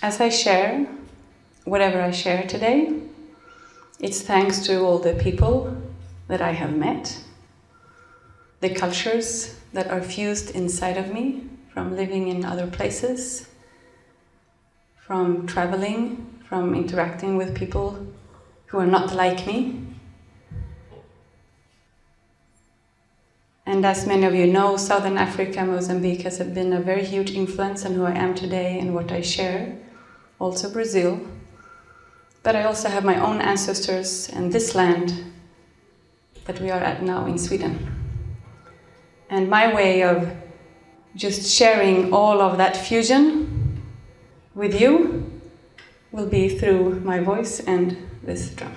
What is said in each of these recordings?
As I share whatever I share today, it's thanks to all the people that I have met, the cultures that are fused inside of me from living in other places, from traveling, from interacting with people who are not like me. And as many of you know, Southern Africa, Mozambique has been a very huge influence on who I am today and what I share. Also Brazil. But I also have my own ancestors and this land that we are at now in Sweden. And my way of just sharing all of that fusion with you will be through my voice and this drum.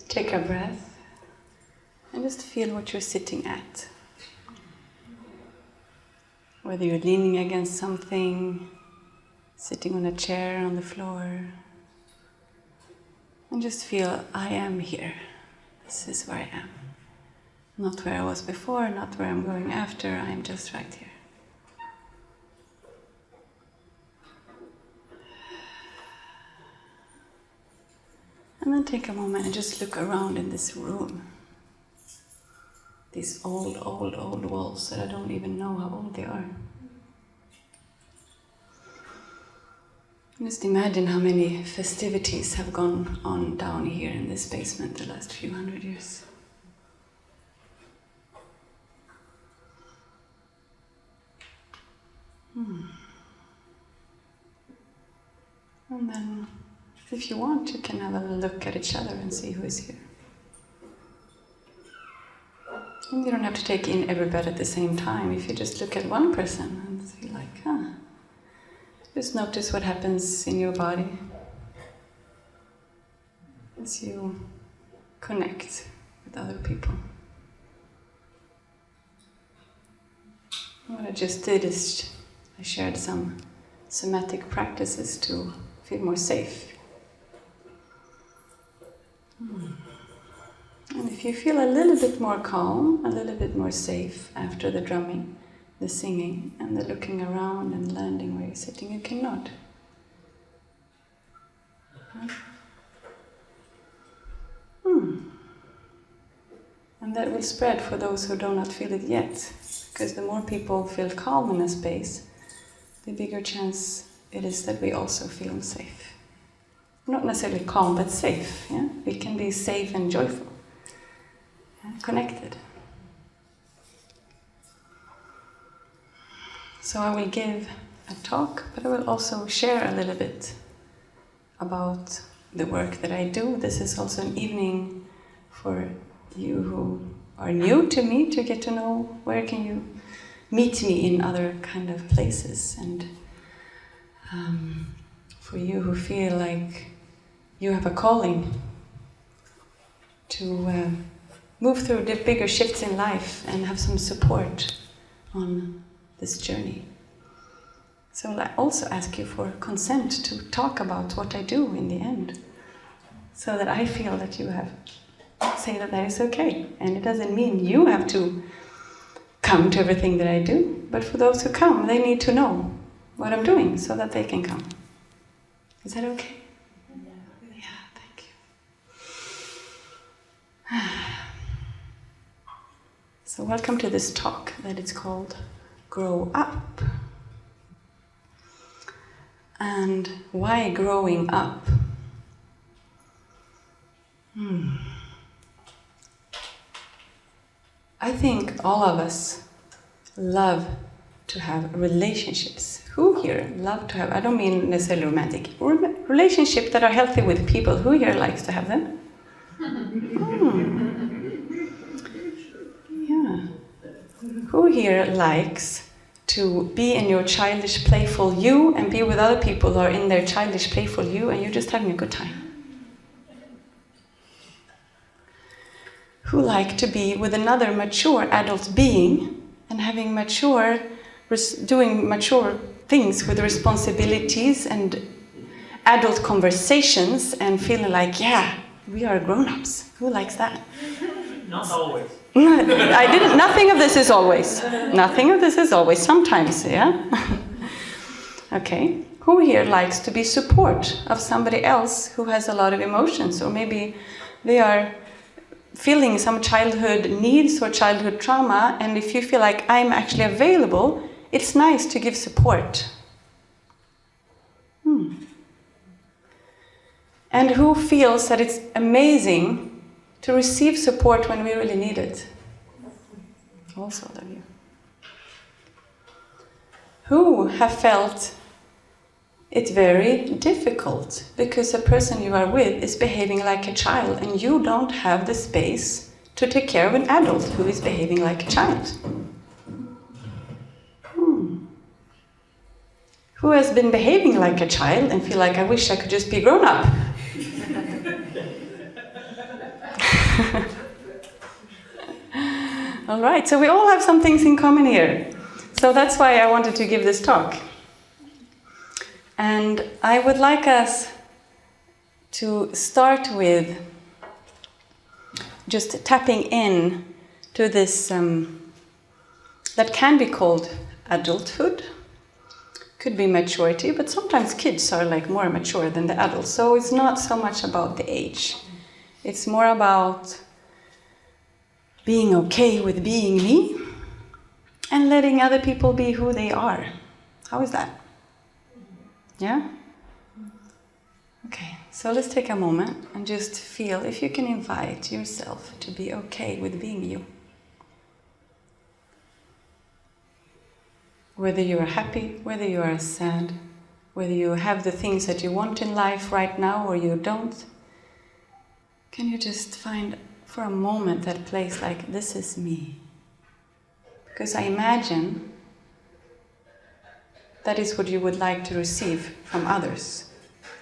Take a breath and just feel what you're sitting at. Whether you're leaning against something, sitting on a chair on the floor, and just feel, I am here. This is where I am. Not where I was before, not where I'm going after, I'm just right here. And then take a moment and just look around in this room. These old walls that I don't even know how old they are. Just imagine how many festivities have gone on down here in this basement the last few hundred years. And then, if you want, you can have a look at each other and see who is here. And you don't have to take in everybody at the same time. If you just look at one person and see like, just notice what happens in your body as you connect with other people. What I just did is I shared some somatic practices to feel more safe. And if you feel a little bit more calm, a little bit more safe after the drumming, the singing, and the looking around and landing where you're sitting, you can nod. And that will spread for those who do not feel it yet. Because the more people feel calm in a space, the bigger chance it is that we also feel safe. Not necessarily calm, but safe. Yeah? We can be safe and joyful, connected. So I will give a talk, but I will also share a little bit about the work that I do. This is also an evening for you who are new to me to get to know where can you meet me in other kind of places, and for you who feel like you have a calling to move through the bigger shifts in life and have some support on this journey. So I also ask you for consent to talk about what I do in the end, so that I feel that you have say that is okay. And it doesn't mean you have to come to everything that I do, but for those who come, they need to know what I'm doing so that they can come. Is that okay? Yeah, thank you. So welcome to this talk that is called Grow Up. And why growing up? I think all of us love to have relationships. Who here love to have, I don't mean necessarily romantic, relationships that are healthy with people. Who here likes to have them? Yeah. Who here likes to be in your childish, playful you and be with other people who are in their childish, playful you and you're just having a good time? Who like to be with another mature adult being and having mature, doing mature things with responsibilities and adult conversations and feeling like, yeah, we are grown-ups. Who likes that? Not always. Nothing of this is always. Nothing of this is always. Sometimes, yeah? Okay. Who here likes to be support of somebody else who has a lot of emotions, or maybe they are feeling some childhood needs or childhood trauma, and if you feel like I'm actually available, it's nice to give support. And who feels that it's amazing to receive support when we really need it? Also of you. Who have felt it's very difficult because the person you are with is behaving like a child and you don't have the space to take care of an adult who is behaving like a child? Who has been behaving like a child and feel like I wish I could just be grown up? All right, so we all have some things in common here. So that's why I wanted to give this talk. And I would like us to start with just tapping in to this that can be called adulthood. Could be maturity, but sometimes kids are like more mature than the adults. So it's not so much about the age. It's more about being okay with being me and letting other people be who they are. How is that? Yeah? Okay, so let's take a moment and just feel if you can invite yourself to be okay with being you. Whether you are happy, whether you are sad, whether you have the things that you want in life right now or you don't, can you just find for a moment that place like, this is me? Because I imagine that is what you would like to receive from others.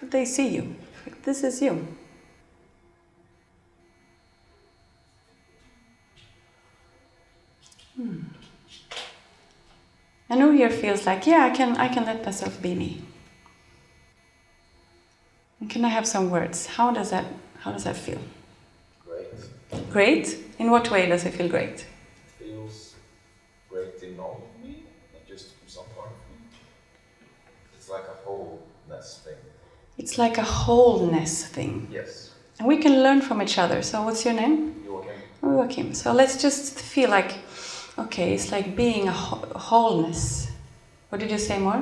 That they see you. Like, this is you. And who here feels like, yeah, I can let myself be me? And can I have some words? How does that feel? Great. Great? In what way does it feel great? It feels great in all of me, not just from some part of me. It's like a wholeness thing. It's like a wholeness thing. Yes. And we can learn from each other. So what's your name? Joachim. Joachim. So let's just feel like, okay, it's like being a wholeness. What did you say more?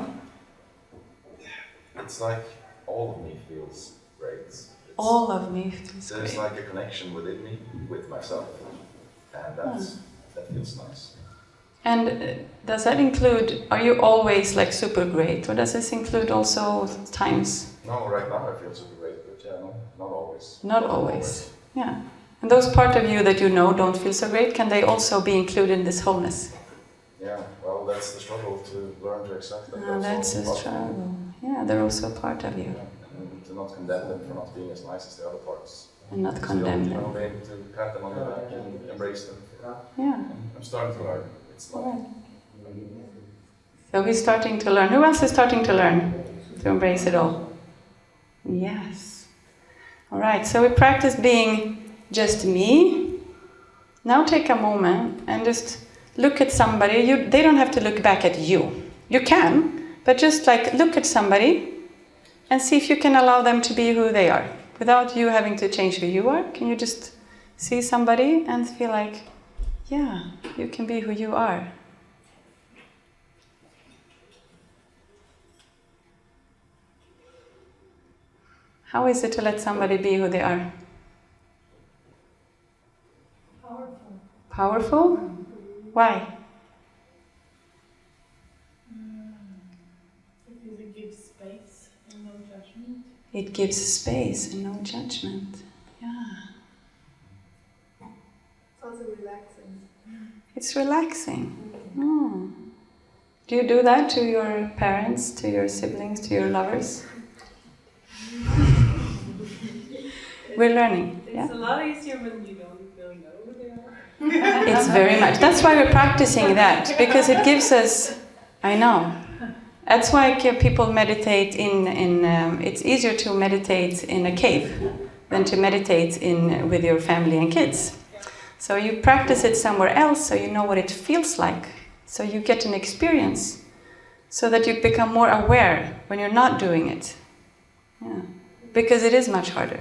It's like all of me feels great. All of me feels There's great. like a connection within me, with myself, and that feels nice. And does that include, are you always like super great? Or does this include also times? No, right now I feel super great, but yeah, no, not always. Not always. Yeah. And those part of you that you know don't feel so great, can they also be included in this wholeness? Yeah, well, that's the struggle to learn to accept that. That's a struggle. Yeah, they're also part of you. Yeah, and to not condemn them for not being as nice as the other parts. And not condemn Still, them. be able to pat them on the back and embrace them. Yeah. I'm starting to learn. It's like Right. So he's starting to learn. Who else is starting to learn? To embrace it all? Yes. All right, so we practice being just me. Now take a moment and just look at somebody. They don't have to look back at you. You can, but just like look at somebody and see if you can allow them to be who they are. Without you having to change who you are, can you just see somebody and feel like, yeah, you can be who you are. How is it to let somebody be who they are? Powerful. Powerful? Why? Because it gives space and no judgment. It gives space and no judgment. Yeah. It's also relaxing. It's relaxing. Mm. Do you do that to your parents, to your siblings, to your lovers? We're learning. It's Yeah? a lot easier when you don't really know who they are. It's very much. That's why we're practicing that, because it gives us. I know. That's why people meditate it's easier to meditate in a cave than to meditate with your family and kids. So you practice it somewhere else, so you know what it feels like. So you get an experience, so that you become more aware when you're not doing it. Yeah, because it is much harder.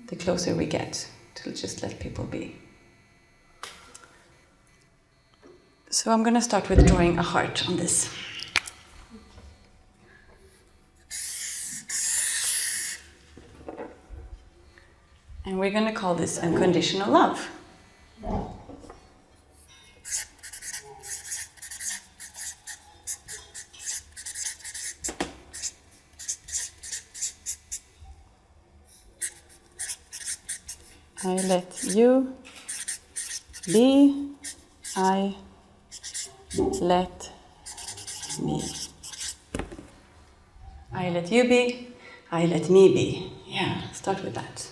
The closer we get to just let people be. So I'm going to start with drawing a heart on this. And we're going to call this unconditional love. I let you be, I let me. I let you be, I let me be. Yeah, start with that.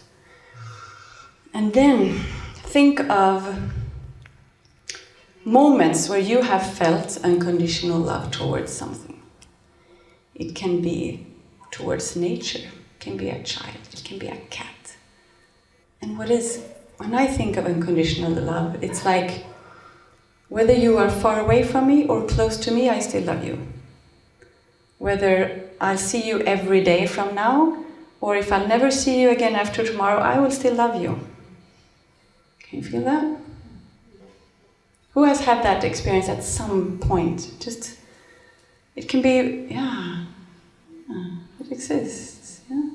And then think of moments where you have felt unconditional love towards something. It can be towards nature, it can be a child, it can be a cat. And what is when I think of unconditional love, it's like whether you are far away from me or close to me, I still love you. Whether I see you every day from now, or if I'll never see you again after tomorrow, I will still love you. Can you feel that? Who has had that experience at some point? Just, it can be, it exists. Yeah.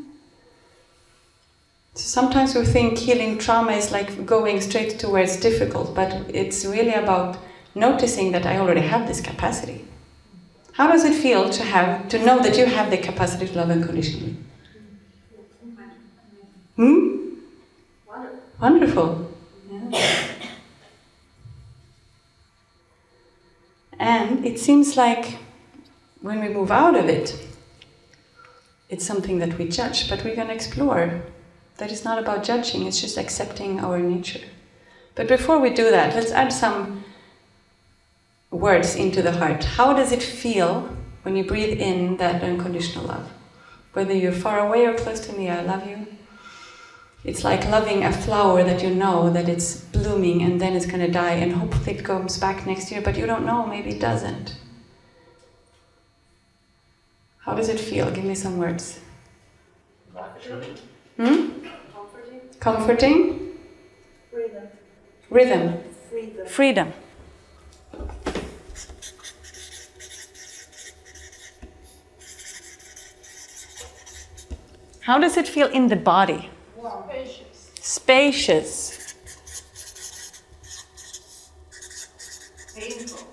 So sometimes we think healing trauma is like going straight to where it's difficult, but it's really about noticing that I already have this capacity. How does it feel to know that you have the capacity to love unconditionally? Wonderful. Yeah. And it seems like when we move out of it, it's something that we judge, but we're going to explore that it's not about judging, it's just accepting our nature. But before we do that, let's add some words into the heart. How does it feel when you breathe in that unconditional love? Whether you're far away or close to me, I love you. It's like loving a flower that you know that it's blooming and then it's going to die and hopefully it comes back next year, but you don't know, maybe it doesn't. How does it feel? Give me some words. Comforting? Rhythm. Freedom. How does it feel in the body? Spacious. Painful.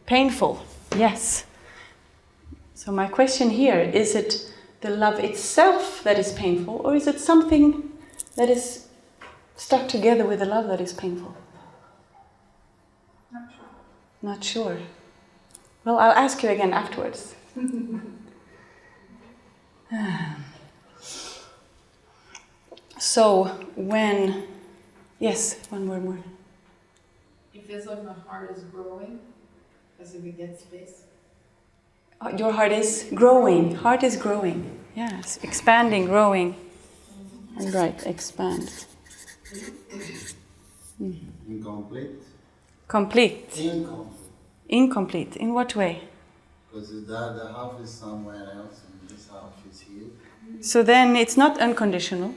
Painful. Yes. So my question here, is it the love itself that is painful, or is it something that is stuck together with the love that is painful? Not sure. Well, I'll ask you again afterwards. So when... Yes, one word more. It feels like my heart is growing as if it gets space. Your heart is growing. Heart is growing. Yes, expanding, growing. And right, expand. Incomplete. Complete. Incomplete. Incomplete. In what way? Because the half is somewhere else and this half is here. So then it's not unconditional.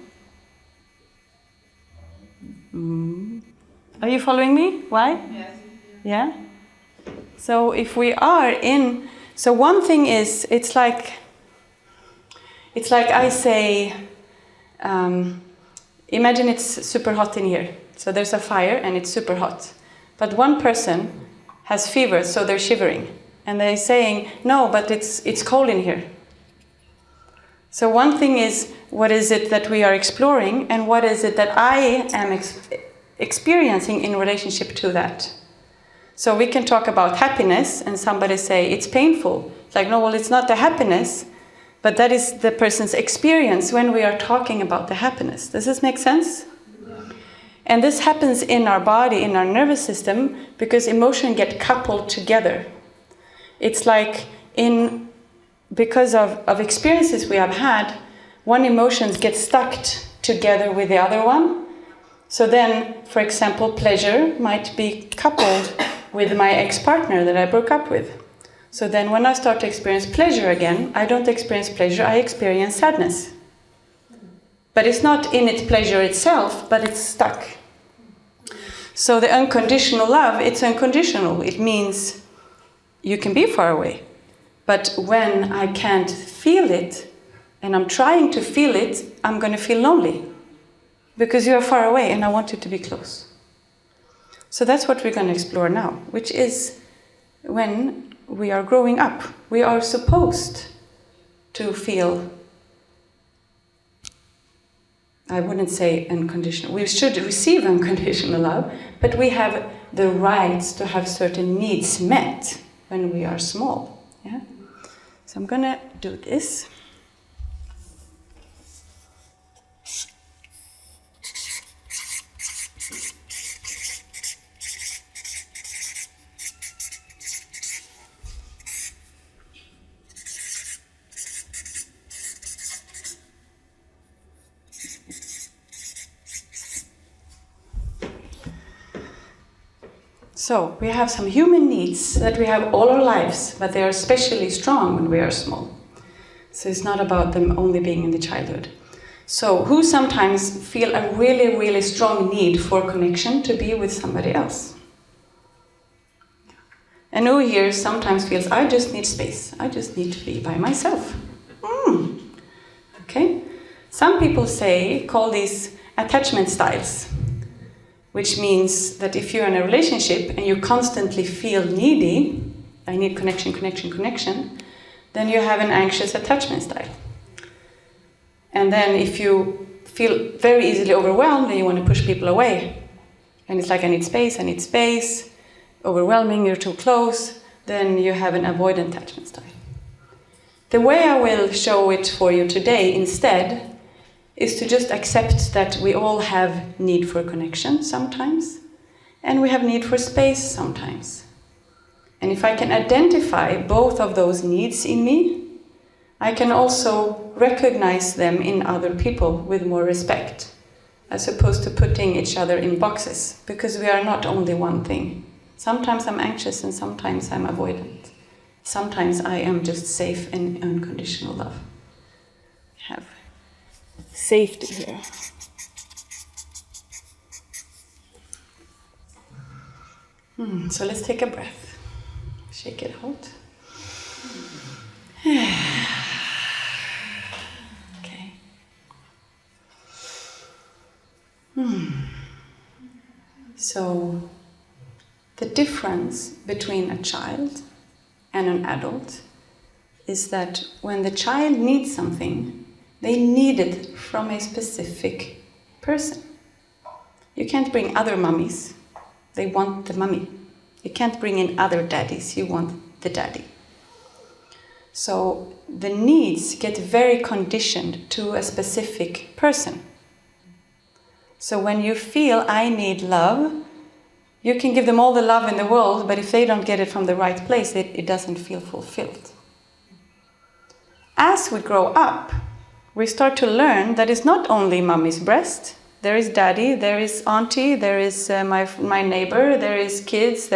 Are you following me? Why? Yes. Yeah? So if we are in... So one thing is, it's like I say, imagine it's super hot in here. So there's a fire and it's super hot. But one person has fever, so they're shivering. And they're saying, no, but it's cold in here. So one thing is, what is it that we are exploring, and what is it that I am experiencing in relationship to that? So we can talk about happiness, and somebody say, it's painful. It's like, no, well, it's not the happiness, but that is the person's experience when we are talking about the happiness. Does this make sense? Yeah. And this happens in our body, in our nervous system, because emotion get coupled together. It's like because of experiences we have had, one emotion gets stuck together with the other one. So then, for example, pleasure might be coupled with my ex-partner that I broke up with. So then when I start to experience pleasure again, I don't experience pleasure, I experience sadness. But it's not in its pleasure itself, but it's stuck. So the unconditional love, it's unconditional. It means you can be far away. But when I can't feel it, and I'm trying to feel it, I'm going to feel lonely. Because you are far away and I want you to be close. So that's what we're going to explore now, which is when we are growing up, we are supposed to feel, I wouldn't say unconditional, we should receive unconditional love, but we have the rights to have certain needs met when we are small. Yeah? So I'm going to do this. So we have some human needs that we have all our lives, but they are especially strong when we are small. So it's not about them only being in the childhood. So who sometimes feel a really, really strong need for connection to be with somebody else? And who here sometimes feels, I just need space. I just need to be by myself. Okay? Some people call these attachment styles, which means that if you're in a relationship and you constantly feel needy, I need connection, connection, connection, then you have an anxious attachment style. And then if you feel very easily overwhelmed, then you want to push people away. And it's like, I need space, overwhelming, you're too close, then you have an avoidant attachment style. The way I will show it for you today instead is to just accept that we all have need for connection sometimes, and we have need for space sometimes. And if I can identify both of those needs in me, I can also recognize them in other people with more respect, as opposed to putting each other in boxes, because we are not only one thing. Sometimes I'm anxious and sometimes I'm avoidant. Sometimes I am just safe in unconditional love. Have safety here. So let's take a breath. Shake it out. Okay. So the difference between a child and an adult is that when the child needs something, they need it from a specific person. You can't bring other mummies. They want the mummy. You can't bring in other daddies. You want the daddy. So the needs get very conditioned to a specific person. So when you feel I need love, you can give them all the love in the world, but if they don't get it from the right place, it doesn't feel fulfilled. As we grow up, we start to learn that it's not only mommy's breast. There is daddy, there is auntie, there is my neighbor, there is kids,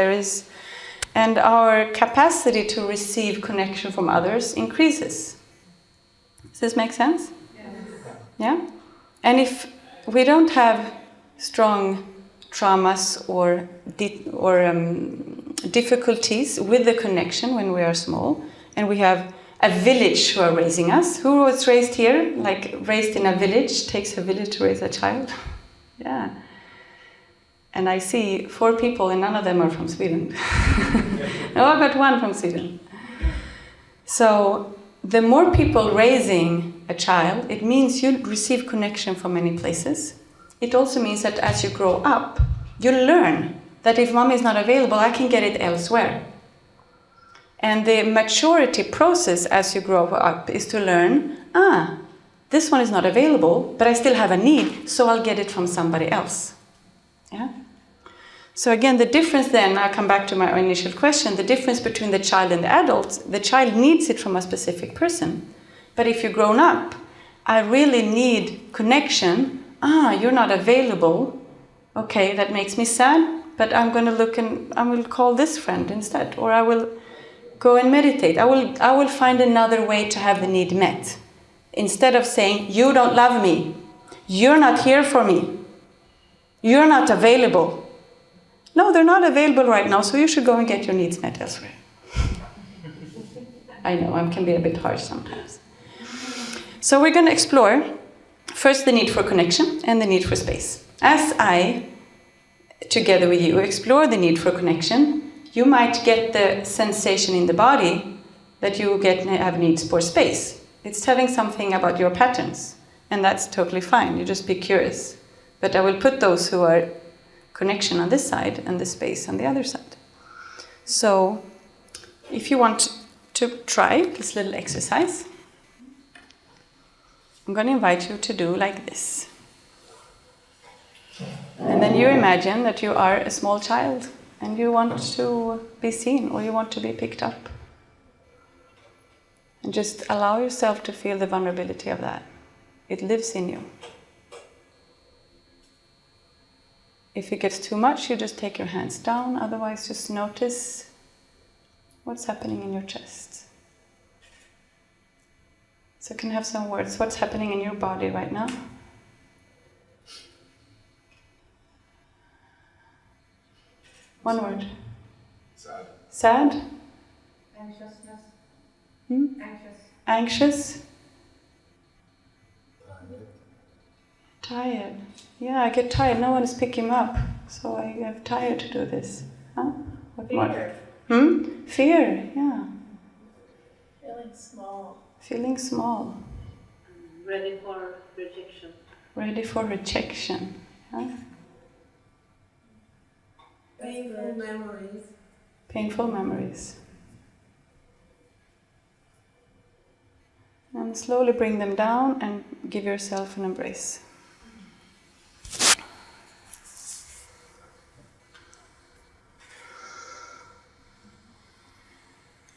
and our capacity to receive connection from others increases. Does this make sense? Yes. Yeah? And if we don't have strong traumas or difficulties with the connection when we are small, and we have a village who are raising us. Who was raised here, like raised in a village, takes a village to raise a child? Yeah. And I see 4 people and none of them are from Sweden. No, I got 1 from Sweden. So the more people raising a child, it means you receive connection from many places. It also means that as you grow up, you learn that if mommy is not available, I can get it elsewhere. And the maturity process as you grow up is to learn, this one is not available, but I still have a need, so I'll get it from somebody else. Yeah? So again, the difference then, I'll come back to my initial question, the difference between the child and the adult, the child needs it from a specific person. But if you're grown up, I really need connection. You're not available. Okay, that makes me sad, but I'm going to look and I will call this friend instead, or I will go and meditate. I will find another way to have the need met. Instead of saying, you don't love me, you're not here for me, you're not available. No, they're not available right now, so you should go and get your needs met elsewhere. I know, I can be a bit harsh sometimes. So we're going to explore first the need for connection and the need for space. As I, together with you, explore the need for connection, you might get the sensation in the body that you have needs for space. It's telling something about your patterns, and that's totally fine. You just be curious. But I will put those who are connection on this side and the space on the other side. So if you want to try this little exercise, I'm going to invite you to do like this. And then you imagine that you are a small child and you want to be seen or you want to be picked up. And just allow yourself to feel the vulnerability of that. It lives in you. If it gets too much, you just take your hands down. Otherwise, just notice what's happening in your chest. So you can have some words. What's happening in your body right now? One word. Sad. Sad? Anxiousness. Anxious? Anxious? Tired. Yeah, I get tired. No one is picking me up. So I have tired to do this. Huh? What more? Fear, yeah. Feeling small. Feeling small. Ready for rejection. Ready for rejection. Huh? Painful memories. Painful memories. And slowly bring them down and give yourself an embrace.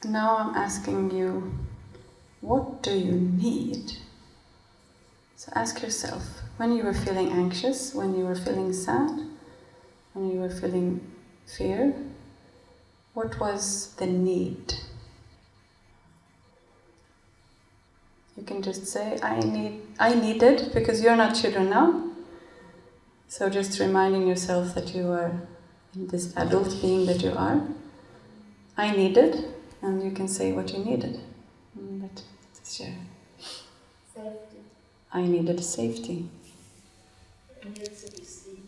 Now I'm asking you, what do you need? So ask yourself, when you were feeling anxious, when you were feeling sad, when you were feeling fear, what was the need? You can just say, I needed, because you're not children now. So just reminding yourself that you are this adult being that you are. I needed, and you can say what you needed. Let's share. Safety. I needed safety. I need to be seen.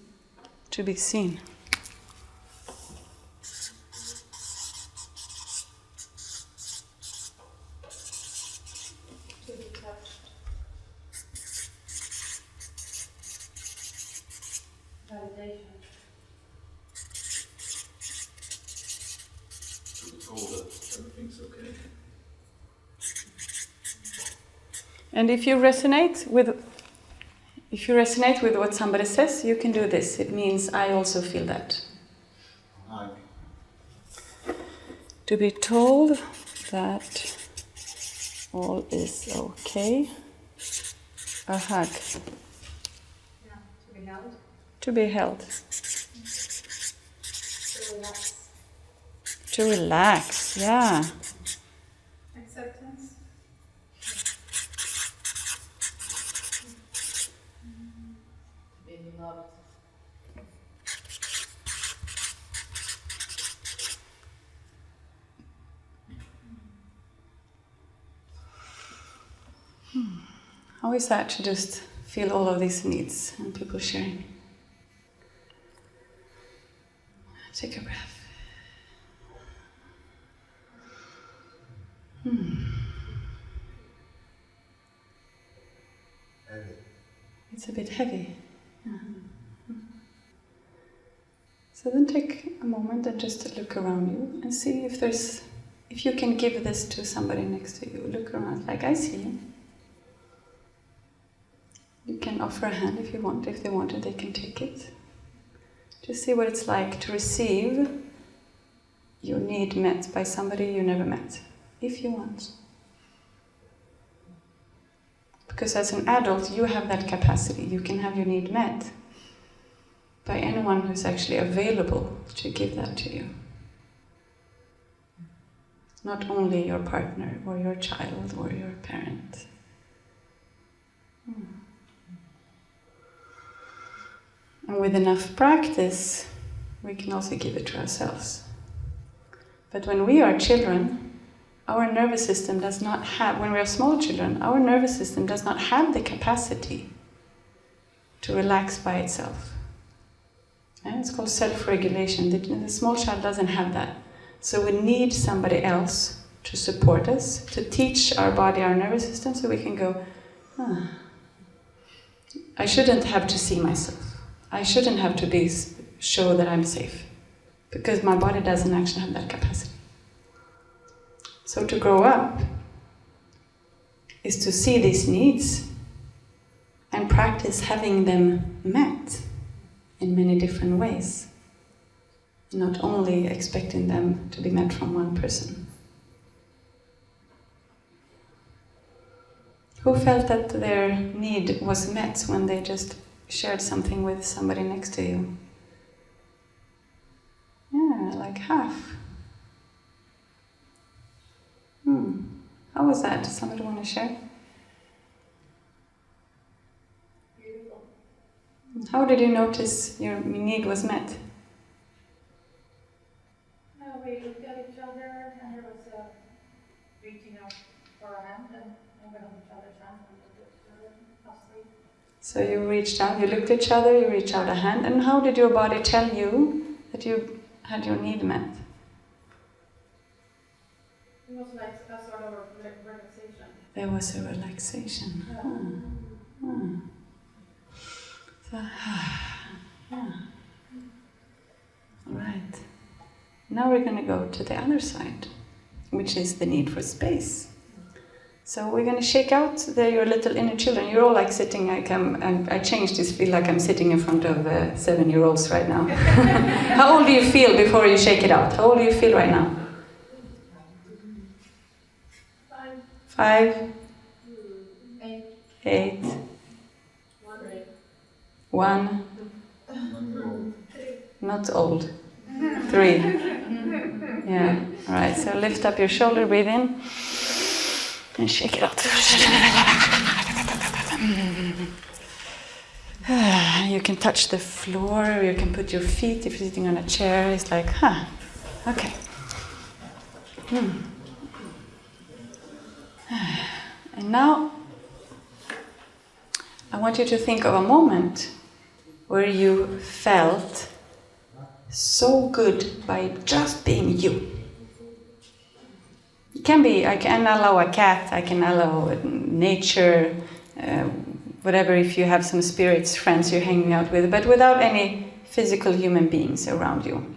To be seen. To be touched. Validation. To be told that everything's okay. And if you resonate with what somebody says, you can do this. It means I also feel that. Hug. To be told that all is okay. A hug. Yeah. To be held. To be held. To relax. To relax, yeah. Acceptance. Being loved. How is that to just feel all of these needs and people sharing? Take a breath. Heavy. It's a bit heavy. So then take a moment and just look around you and see if you can give this to somebody next to you. Look around, like I see you. You can offer a hand if you want. If they want it, they can take it. Just see what it's like to receive your need met by somebody you never met, if you want. Because as an adult, you have that capacity. You can have your need met by anyone who's actually available to give that to you. Not only your partner or your child or your parent. And with enough practice, we can also give it to ourselves. But when we are children, our nervous system does not have, when we are small children, our nervous system does not have the capacity to relax by itself. And it's called self-regulation. The small child doesn't have that. So we need somebody else to support us, to teach our body, our nervous system, so we can go, I shouldn't have to see myself. I shouldn't have to show that I'm safe, because my body doesn't actually have that capacity. So to grow up is to see these needs and practice having them met in many different ways, not only expecting them to be met from one person. Who felt that their need was met when they just shared something with somebody next to you? like half. How was that? Does somebody want to share? Beautiful. How did you notice your need was met? No, we looked at each other and there was a reaching out for a hand and we held each other's hands and looked at each other, us three. So you reached out, you looked at each other, you reached out a hand, and how did your body tell you that you had your need met? It was like a sort of a relaxation. There was a relaxation. So, all right. Now we're going to go to the other side, which is the need for space. So we're going to shake out your little inner children. You're all like sitting, I changed this, feel like I'm sitting in front of 7-year-olds right now. How old do you feel before you shake it out? How old do you feel right now? 5? 8? 1? Not old. 3? Yeah, alright, so lift up your shoulder, breathe in, and shake it out. You can touch the floor, or you can put your feet, if you're sitting on a chair, it's like, okay. And now, I want you to think of a moment where you felt so good by just being you. It can be, I can allow a cat, I can allow nature, whatever, if you have some spirits, friends you're hanging out with, but without any physical human beings around you.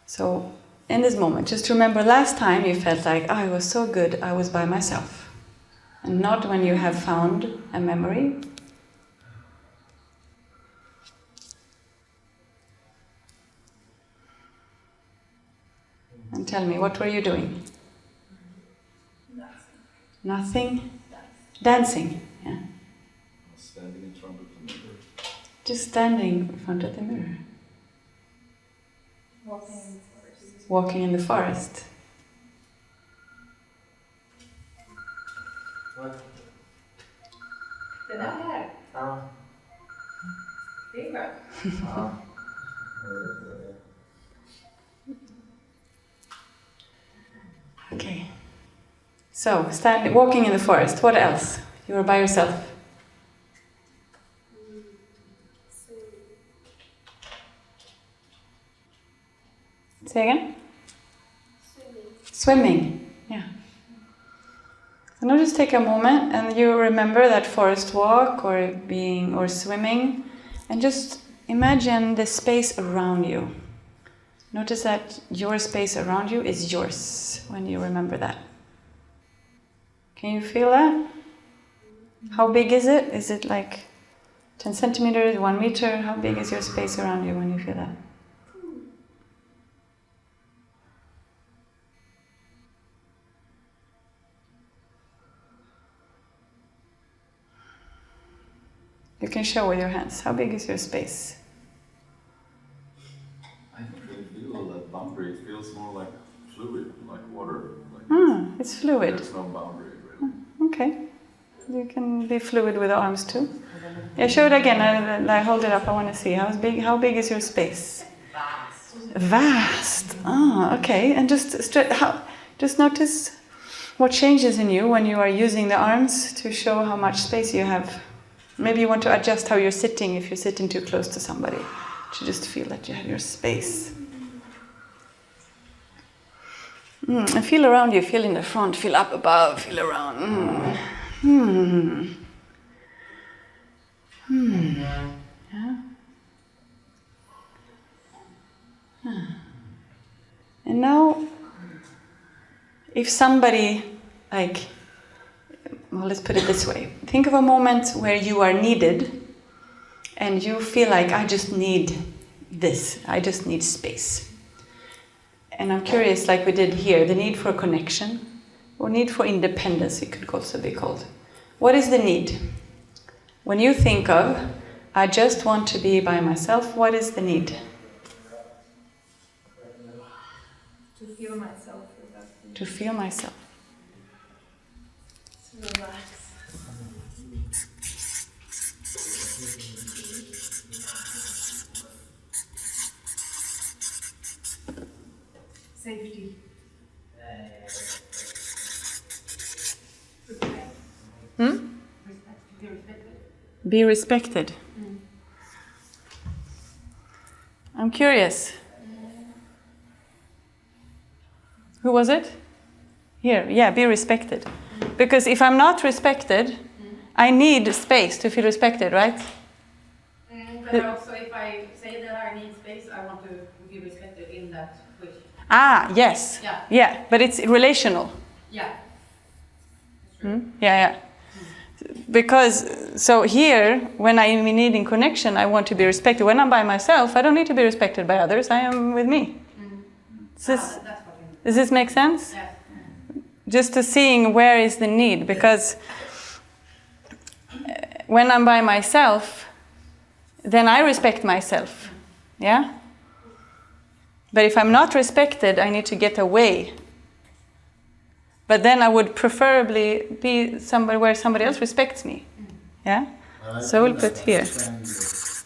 So, in this moment, just remember last time you felt like, it was so good, I was by myself. And not when you have found a memory. And tell me, what were you doing? Nothing? Dancing. Yeah. Standing in front of the mirror. Just standing in front of the mirror. Walking in the forest. What? Den är här. Ah. Det är bra. Ah. Okay. So, walking in the forest. What else? You were by yourself. Say again? Swimming. Yeah. So now just take a moment and you remember that forest walk or swimming, and just imagine the space around you. Notice that your space around you is yours when you remember that. Can you feel that? How big is it? Is it like 10 centimeters, 1 meter? How big is your space around you when you feel that? You can show with your hands. How big is your space? I don't really feel that boundary. It feels more like fluid, like water. It's fluid. There's no boundary, really. Okay. You can be fluid with the arms too. Yeah, show it again. I hold it up. I want to see. How big is your space? Vast. Okay. And just notice what changes in you when you are using the arms to show how much space you have. Maybe you want to adjust how you're sitting if you're sitting too close to somebody. To just feel that you have your space. And feel around you, feel in the front, feel up above, feel around. Yeah. And now, if somebody, let's put it this way. Think of a moment where you are needed and you feel like, I just need this, I just need space. And I'm curious, like we did here, the need for connection, or need for independence, it could also be called. What is the need? When you think of, I just want to be by myself, what is the need? feel myself without To feel myself. to relax. Safety. Respect. Respect. Be respected. Be respected. I'm curious. Who was it? Here, yeah, be respected. Because if I'm not respected, I need space to feel respected, right? But also, if I say that I need space, I want to be respected in that wish. Ah, yes. Yeah. Yeah, but it's relational. Yeah. Yeah, yeah. Because, so here, when I am needing connection, I want to be respected. When I'm by myself, I don't need to be respected by others. I am with me. That's what I mean. Does this make sense? Yeah. Just to seeing where is the need. Because when I'm by myself, then I respect myself. Yeah? But if I'm not respected, I need to get away. But then I would preferably be somewhere where somebody else respects me. Yeah? So we'll put here. Say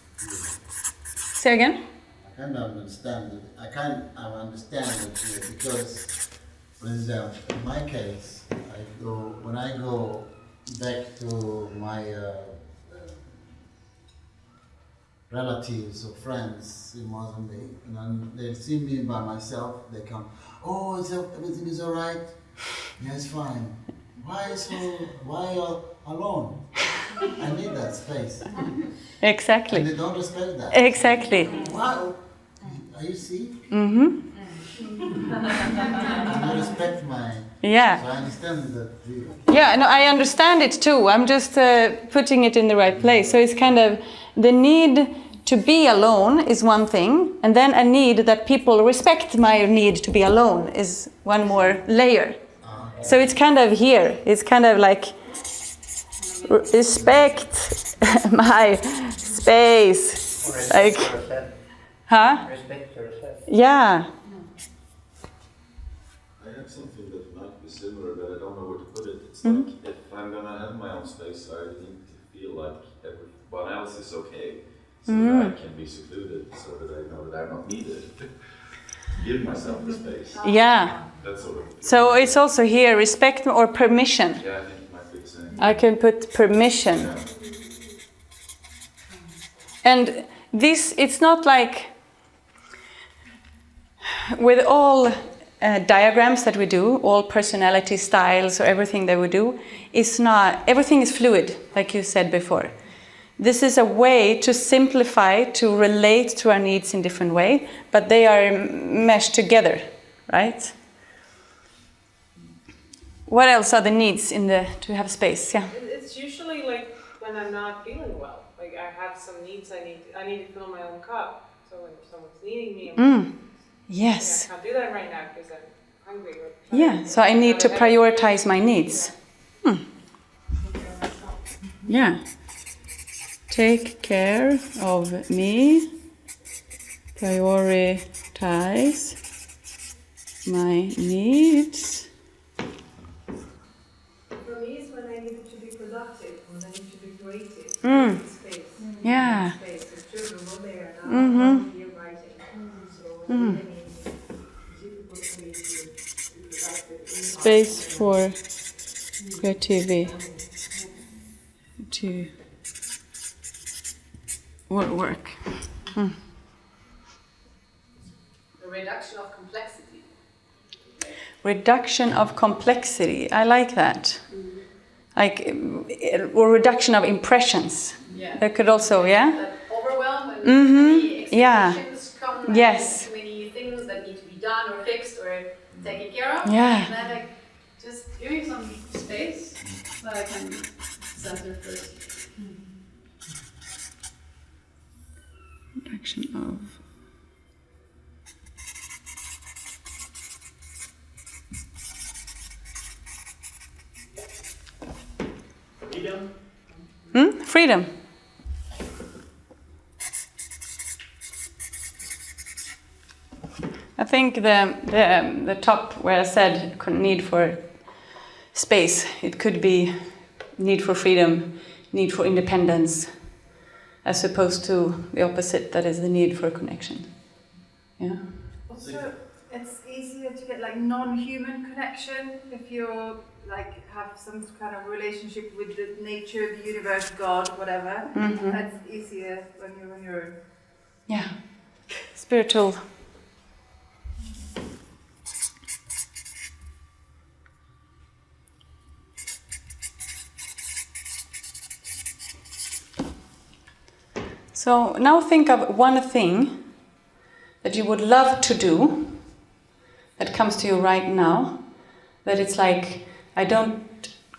again? I can't understand it. I can't understand it here because, for example, in my case, when I go back to my relatives or friends in Mozambique, and then they see me by myself, they come, oh, everything is all right? Yeah, it's fine. Why you alone? I need that space. Exactly. And they don't respect that. Exactly. Wow. Are you sick? Mm-hmm. You respect my... Yeah. So I understand that. Yeah, no, I understand it too. I'm just putting it in the right place. So it's kind of the need to be alone is one thing, and then a need that people respect my need to be alone is one more layer. So it's kind of here. It's kind of like respect my space. Like, huh? Respect yourself. Yeah. I have something that might be similar, but I don't know where to put it. It's like if I'm gonna have my own space, I need to feel like everyone else is okay, so that I can be secluded, so that I know that I'm not needed. Give myself the space. Yeah. That's sort of. So it's also here respect or permission. Yeah, I think it might be the same. I can put permission. Yeah. And this, it's not like with all diagrams that we do, all personality styles or everything that we do, it's not, everything is fluid, like you said before. This is a way to simplify, to relate to our needs in different way, but they are meshed together, right? What else are the needs in the to have space? Yeah. It's usually like when I'm not feeling well. Like I have some needs. I need to fill my own cup. So when someone's needing me, Yes. I can't do that right now because I'm hungry. Or Yeah. So I need to prioritize my needs. Yeah. Take care of me. Prioritize my needs. For me, it's when I need to be productive, when I need to be creative. Space. Yeah. Space. The children go there and I'm here writing. So it's difficult for me to Space for creativity. To work. The reduction of complexity. Reduction of complexity. I like that. Like, or reduction of impressions. Yeah. That could also, yeah? That overwhelm and many expectations come and Yes. too many things that need to be done or fixed or taken care of. Yeah. And then like just giving some space that I can center first. Reduction of. Freedom. Freedom. think the top where I said need for space, it could be need for freedom, need for independence, as opposed to the opposite, that is the need for connection. Yeah. Also, it's easier to get like non-human connection if you're like have some kind of relationship with the nature, the universe, God, whatever. Mm-hmm. That's easier when you're on your own. Yeah. Spiritual. So now think of one thing that you would love to do that comes to you right now, that it's like,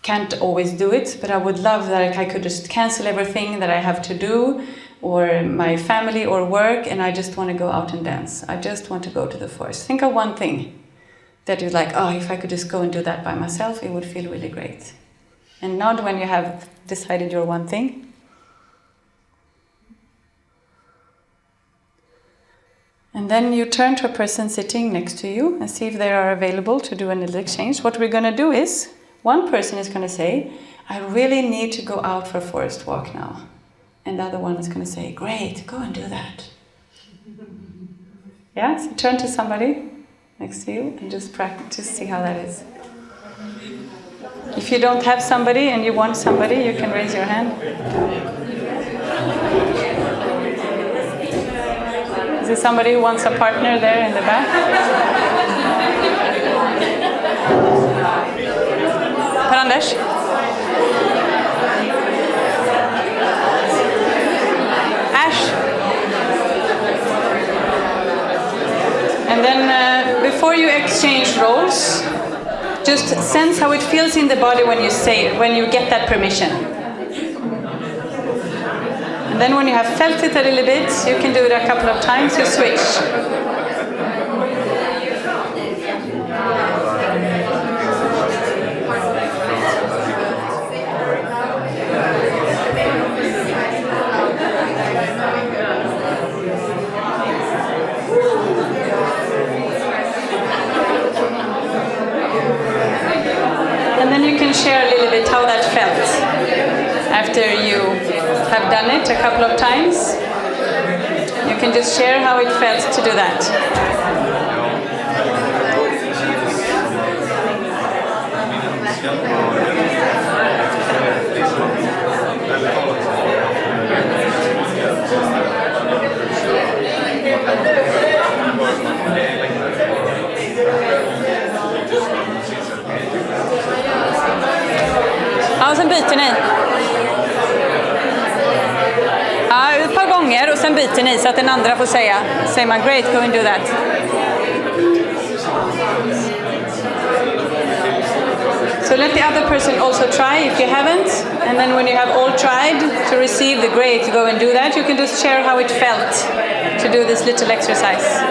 can't always do it, but I would love that I could just cancel everything that I have to do, or my family or work, and I just want to go out and dance. I just want to go to the forest. Think of one thing that you're like, oh, if I could just go and do that by myself, it would feel really great. And nod when you have decided your one thing. And then you turn to a person sitting next to you and see if they are available to do a little exchange. What we're going to do is, one person is going to say, I really need to go out for a forest walk now. And the other one is going to say, great, go and do that. Yeah, so turn to somebody next to you and just practice, just see how that is. If you don't have somebody and you want somebody, you can raise your hand. Is there somebody who wants a partner there in the back? Per-Anders? Ash? And then before you exchange roles, just sense how it feels in the body when you get that permission. And then when you have felt it a little bit, you can do it a couple of times, you switch. And then you can share a little bit how that felt after you have done it a couple of times. You can just share how it felt to do that. Ja, och sen byter ni. Ja, ett par gånger och sen byter ni så att den andra får säga. Säger man great, go and do that. So let the other person also try if you haven't. And then when you have all tried to receive the great, go and do that. You can just share how it felt to do this little exercise.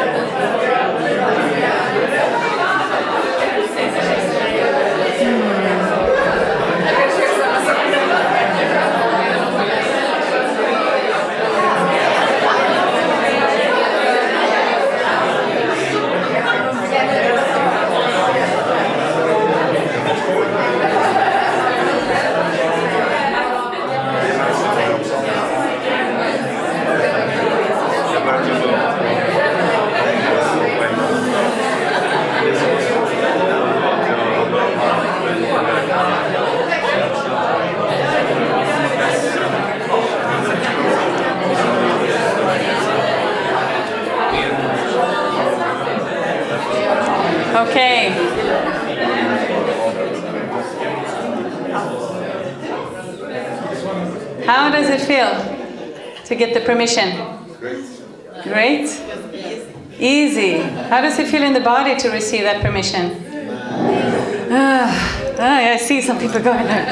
Okay. How does it feel to get the permission? Great. Easy. How does it feel in the body to receive that permission? I see some people going like,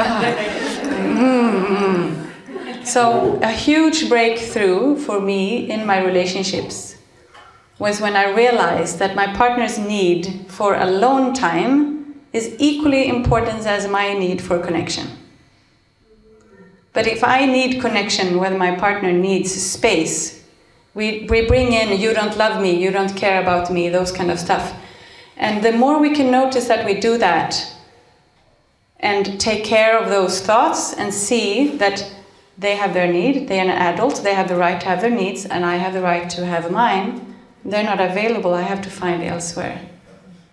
So a huge breakthrough for me in my relationships was when I realized that my partner's need for alone time is equally important as my need for connection. But if I need connection when my partner needs space, We bring in, you don't love me, you don't care about me, those kind of stuff. And the more we can notice that we do that and take care of those thoughts and see that they have their need, they are an adult, they have the right to have their needs, and I have the right to have mine. They're not available, I have to find elsewhere.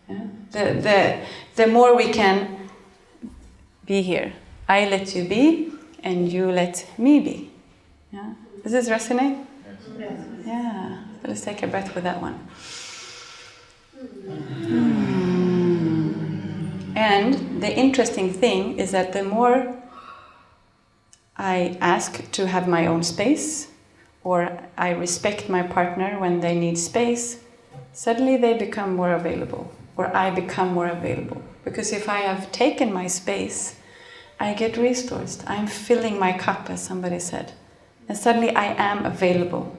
Yeah? The more we can be here. I let you be, and you let me be. Yeah? Does this resonate? Yes. Yeah. So let's take a breath with that one. And the interesting thing is that the more I ask to have my own space, or I respect my partner when they need space, suddenly they become more available, or I become more available. Because if I have taken my space, I get resourced. I'm filling my cup, as somebody said. And suddenly I am available.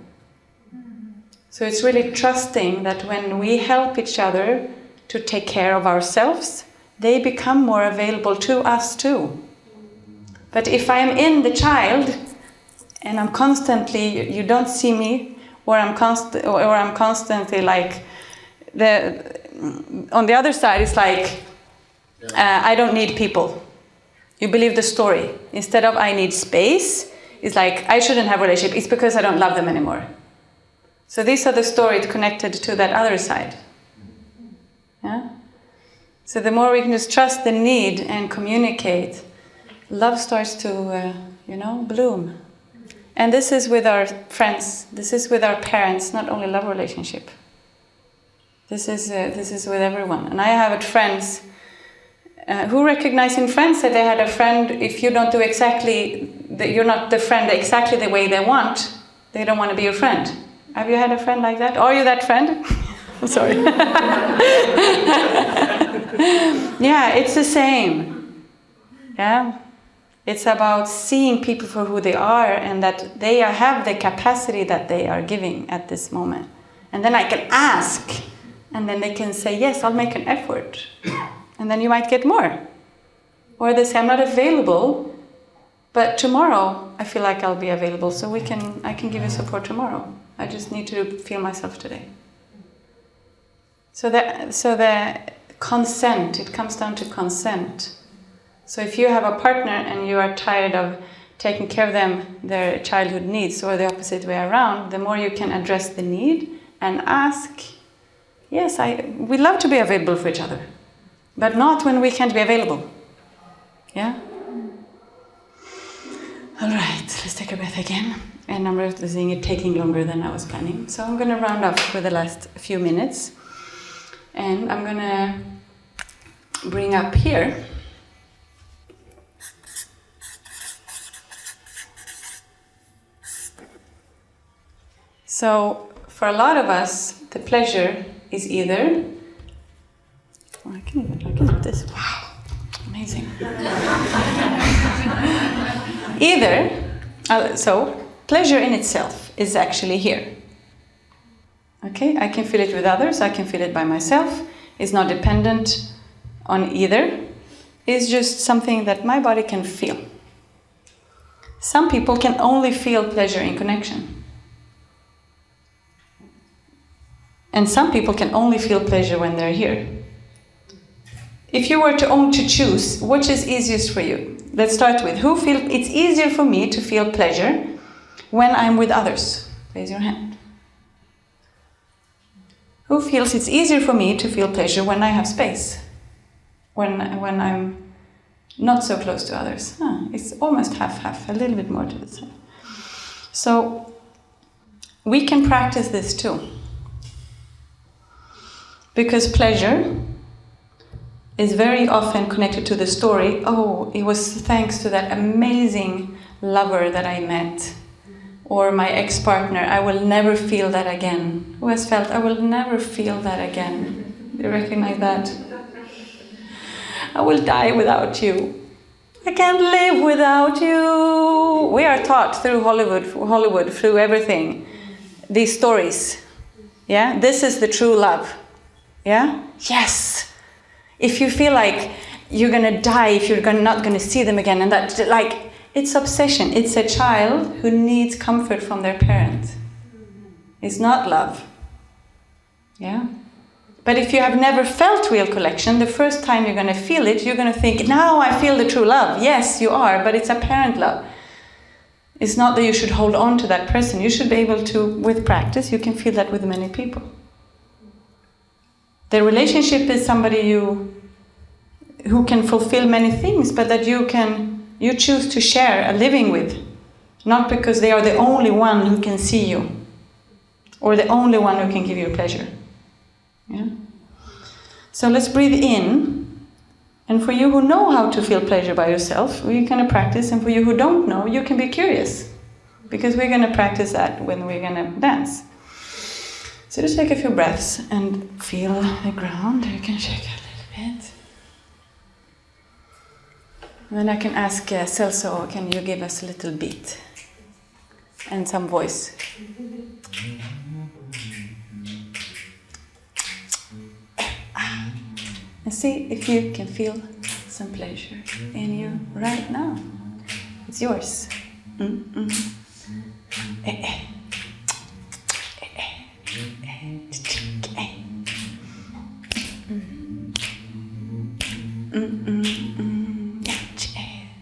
So it's really trusting that when we help each other to take care of ourselves, they become more available to us too. But if I am in the child and I'm constantly, you don't see me, or I'm constantly like, on the other side it's like, I don't need people. You believe the story. Instead of I need space, it's like I shouldn't have a relationship. It's because I don't love them anymore. So these are the stories connected to that other side. Yeah? So the more we can just trust the need and communicate, love starts to, bloom. And this is with our friends. This is with our parents, not only love relationship. This is with everyone. And I have friends who recognize in friends that they had a friend, if you don't do exactly, you're not the friend exactly the way they want, they don't want to be your friend. Have you had a friend like that? Are you that friend? I'm sorry. Yeah, it's the same. Yeah. It's about seeing people for who they are and that they have the capacity that they are giving at this moment. And then I can ask, and then they can say, yes, I'll make an effort. And then you might get more. Or they say, I'm not available, but tomorrow I feel like I'll be available, so I can give you support tomorrow. I just need to feel myself today. So the consent, it comes down to consent. So if you have a partner and you are tired of taking care of them, their childhood needs, or the opposite way around, the more you can address the need and ask, yes, we love to be available for each other, but not when we can't be available. Yeah? All right, let's take a breath again. And I'm realizing it taking longer than I was planning. So I'm going to round up for the last few minutes. And I'm going to bring up here. So for a lot of us, the pleasure is either... Oh, I can do this. Wow, amazing. So pleasure in itself is actually here. Okay, I can feel it with others, I can feel it by myself. It's not dependent on either. It's just something that my body can feel. Some people can only feel pleasure in connection. And some people can only feel pleasure when they're here. If you were to choose, which is easiest for you? Let's start with who feels it's easier for me to feel pleasure when I'm with others. Raise your hand. Who feels it's easier for me to feel pleasure when I have space? When I'm not so close to others? It's almost half, a little bit more to the side. So we can practice this too. Because pleasure is very often connected to the story, oh, it was thanks to that amazing lover that I met. Or my ex-partner, I will never feel that again. Who has felt, I will never feel that again? Do you recognize that? I will die without you. I can't live without you. We are taught through Hollywood, through everything, these stories. Yeah, this is the true love. Yeah? Yes. If you feel like you're gonna die if you're not gonna see them again, and that, like, it's obsession. It's a child who needs comfort from their parent. is not love. Yeah? But if you have never felt real connection, the first time you're going to feel it, you're going to think, now I feel the true love. Yes, you are, but it's apparent love. It's not that you should hold on to that person. You should be able to, with practice, you can feel that with many people. The relationship is somebody who can fulfill many things, but that you choose to share a living with. Not because they are the only one who can see you, or the only one who can give you pleasure. Yeah? So let's breathe in. And for you who know how to feel pleasure by yourself, we're going to practice. And for you who don't know, you can be curious. Because we're going to practice that when we're going to dance. So just take a few breaths and feel the ground. You can shake a little bit. And then I can ask Celso, can you give us a little beat? And some voice. And see if you can feel some pleasure in you right now. It's yours.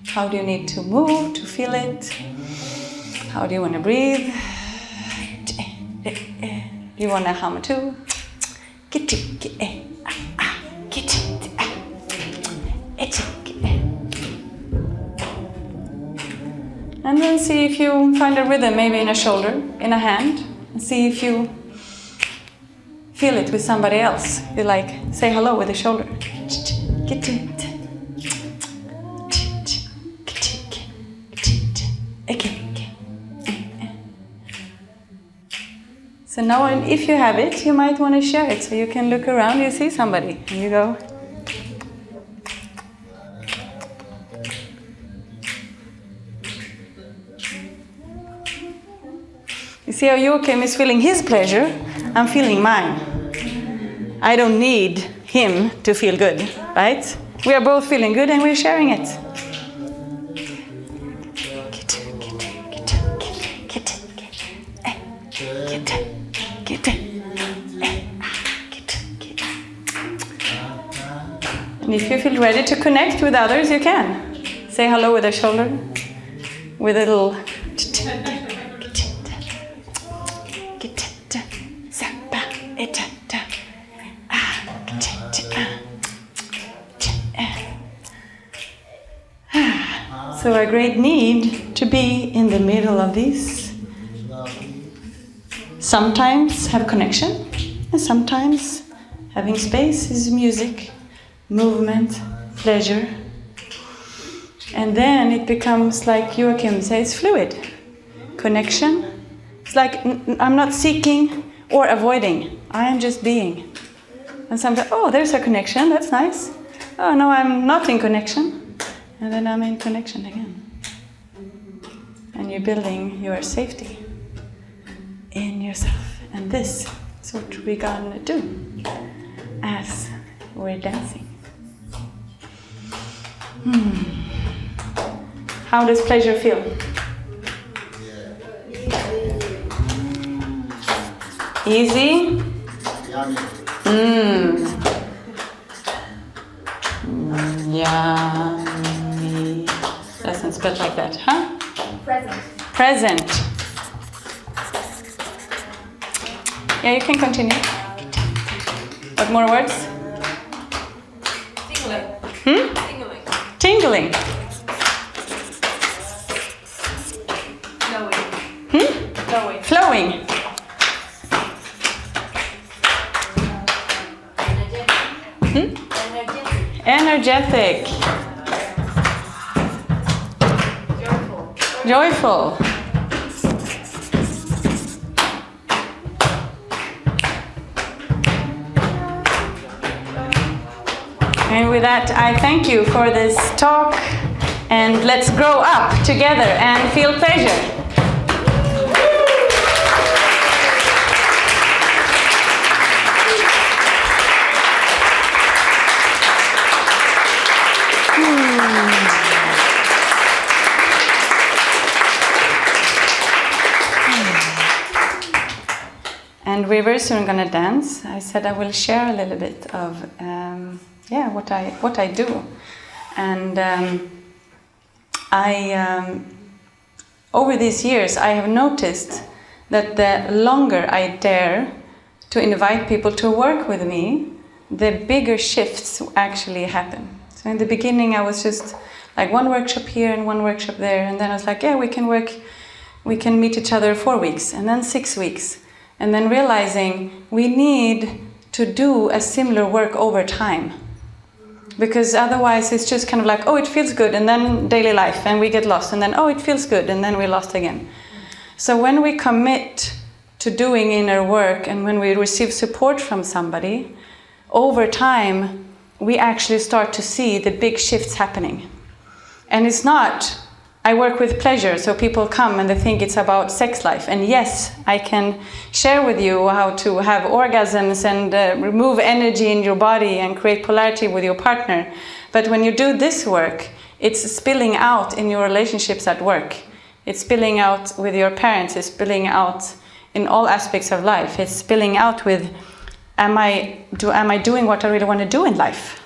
How do you need to move to feel it? How do you want to breathe? Do you want to hum too? And then see if you find a rhythm, maybe in a shoulder, in a hand, and see if you feel it with somebody else. You like, say hello with the shoulder. So now, if you have it, you might want to share it. So you can look around, you see somebody, and you go. You see how Joachim is feeling his pleasure, I'm feeling mine. I don't need him to feel good, right? We are both feeling good and we're sharing it. And if you feel ready to connect with others, you can. Say hello with a shoulder, with a little... So a great need to be in the middle of this. Sometimes have connection, and sometimes having space is music, movement, pleasure. And then it becomes like Joachim says, fluid. Connection. It's like I'm not seeking or avoiding. I am just being. And sometimes, oh, there's a connection, that's nice. Oh, no, I'm not in connection. And then I'm in connection again. And you're building your safety in yourself. And this is what we're gonna do as we're dancing. How does pleasure feel? Easy? Yummy. Doesn't spell like that, huh? Present. Yeah, you can continue. What more words? Tingling. Tingling. Flowing. Flowing. Energetic. Joyful. And with that, I thank you for this talk, and let's grow up together and feel pleasure. And we're very soon going to dance. I said I will share a little bit of what I do. And over these years, I have noticed that the longer I dare to invite people to work with me, the bigger shifts actually happen. So in the beginning, I was just like one workshop here and one workshop there, and then I was like, yeah, we can meet each other 4 weeks, and then 6 weeks, and then realizing we need to do a similar work over time. Because otherwise it's just kind of like, oh, it feels good, and then daily life, and we get lost, and then, oh, it feels good, and then we're lost again. So when we commit to doing inner work, and when we receive support from somebody, over time, we actually start to see the big shifts happening. And it's not, I work with pleasure, so people come and they think it's about sex life. And yes, I can share with you how to have orgasms and remove energy in your body and create polarity with your partner. But when you do this work, it's spilling out in your relationships at work. It's spilling out with your parents. It's spilling out in all aspects of life. It's spilling out with, am I doing what I really want to do in life?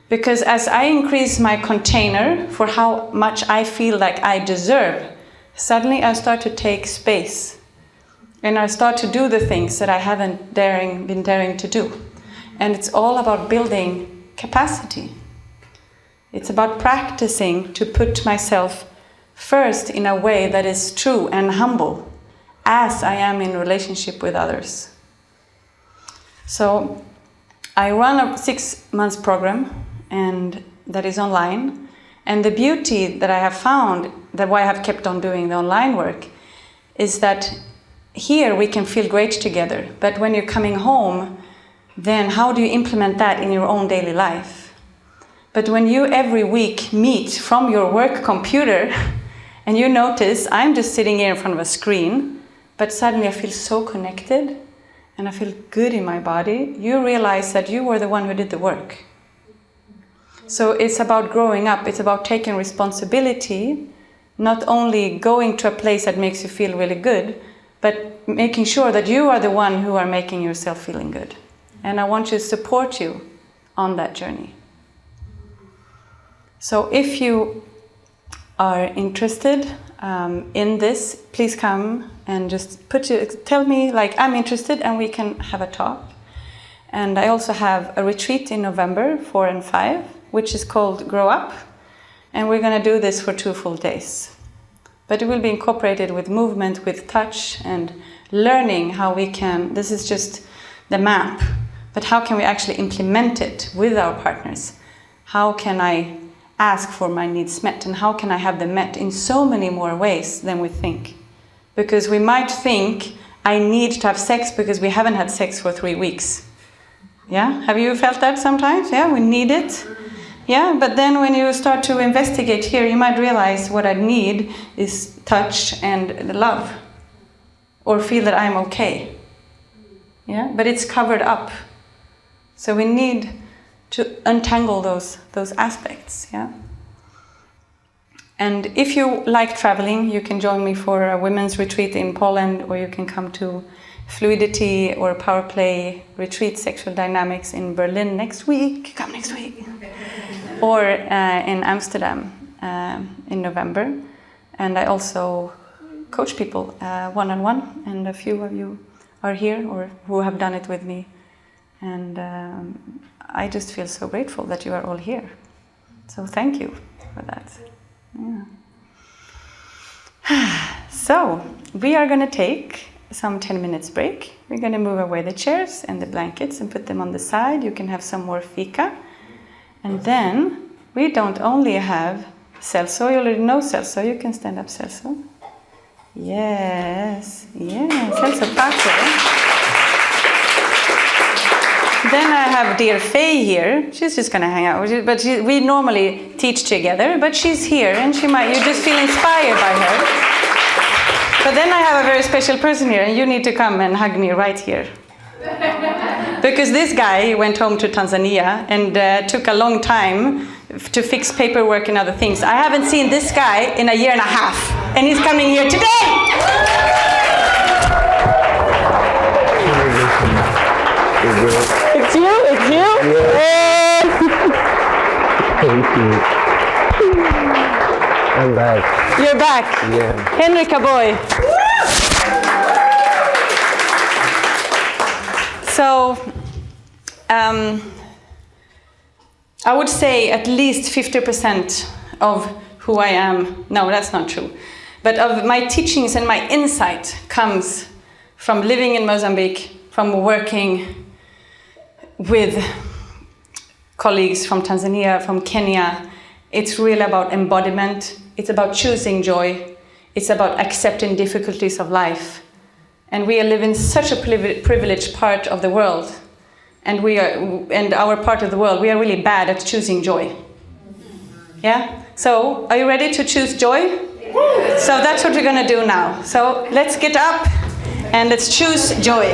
Because as I increase my container for how much I feel like I deserve, suddenly I start to take space. And I start to do the things that I haven't been daring to do. And it's all about building capacity. It's about practicing to put myself first in a way that is true and humble, as I am in relationship with others. So I run a 6 months program, and that is online. And the beauty that I have found, that why I have kept on doing the online work, is that here we can feel great together. But when you're coming home, then how do you implement that in your own daily life? But when you every week meet from your work computer, and you notice I'm just sitting here in front of a screen, but suddenly I feel so connected, and I feel good in my body, you realize that you were the one who did the work. So it's about growing up, it's about taking responsibility, not only going to a place that makes you feel really good, but making sure that you are the one who are making yourself feeling good. And I want to support you on that journey. So if you are interested in this, please come and just tell me, like, I'm interested, and we can have a talk. And I also have a retreat in November 4 and 5, which is called Grow Up. And we're going to do this for 2 full days. But it will be incorporated with movement, with touch, and learning how we can, this is just the map, but how can we actually implement it with our partners? How can I ask for my needs met, and how can I have them met in so many more ways than we think? Because we might think, I need to have sex because we haven't had sex for 3 weeks. Yeah, have you felt that sometimes? Yeah, we need it. Yeah, but then when you start to investigate here, you might realize what I need is touch and love, or feel that I'm okay. Yeah, but it's covered up. So we need to untangle those aspects. Yeah. And if you like traveling, you can join me for a women's retreat in Poland, or you can come to Fluidity or Power Play retreat, Sexual Dynamics in Berlin next week. Come next week. Or in Amsterdam in November. And I also coach people one-on-one, and a few of you are here or who have done it with me. And I just feel so grateful that you are all here. So thank you for that. Yeah. So we are going to take some 10 minutes break. We're going to move away the chairs and the blankets and put them on the side. You can have some more fika. And then we don't only have Celso. You already know Celso. You can stand up, Celso. Yes. Yes. Celso Paco. Then I have dear Faye here. She's just going to hang out with you. But we normally teach together. But she's here, and you just feel inspired by her. But then I have a very special person here, and you need to come and hug me right here. Because this guy went home to Tanzania and took a long time to fix paperwork and other things. I haven't seen this guy in a year and a half, and he's coming here today! It's you? It's you? Yeah. Thank you. I'm back. You're back. Yeah. Henrika boy. So, I would say at least 50% of who I am, no, that's not true, but of my teachings and my insight comes from living in Mozambique, from working with colleagues from Tanzania, from Kenya. It's really about embodiment. It's about choosing joy. It's about accepting difficulties of life. And we live in such a privileged part of the world. And our part of the world, we are really bad at choosing joy. Yeah? So, are you ready to choose joy? So that's what we're going to do now. So let's get up and let's choose joy.